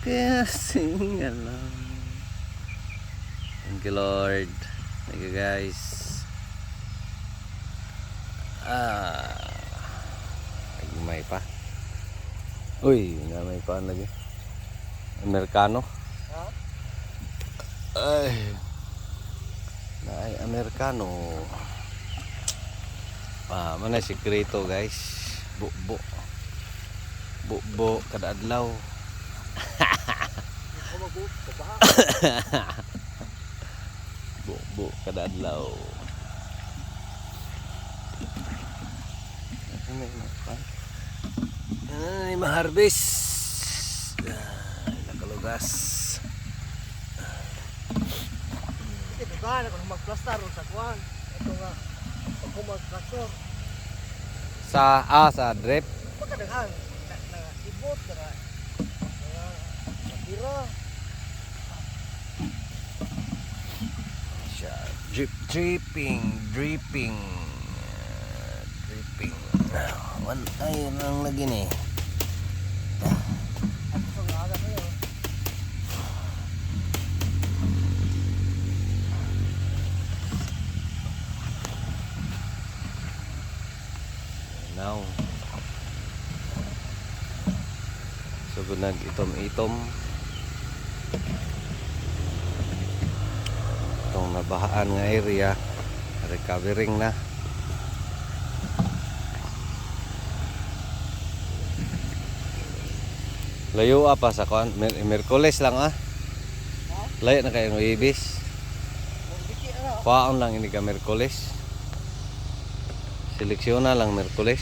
Kaya singalang. Thank you Lord. Thank you guys. May pa. Uy, may pa lagi. Amerikano. Ha? Ay. Ay, Amerikano. Mana sikreto guys. Bukbo. Bukbo kada adlaw. Bukbo kada adlaw. Ay, maharbis. Nakalugas. Ito ka, mag-plaster sa kuwan. Ito nga, pag mag-tractor. Sa drip. Pagkadahan, ibot, matira. Dripping. Ay, lang lagi nih. Now, so gunag itom-itom itong nabahaan nga area, recovering na. Layo apa sa kuan? Merkules lang Layo na kayo ng ibis. Paon lang ini ka Merkules. Seleksyon na lang Merkules.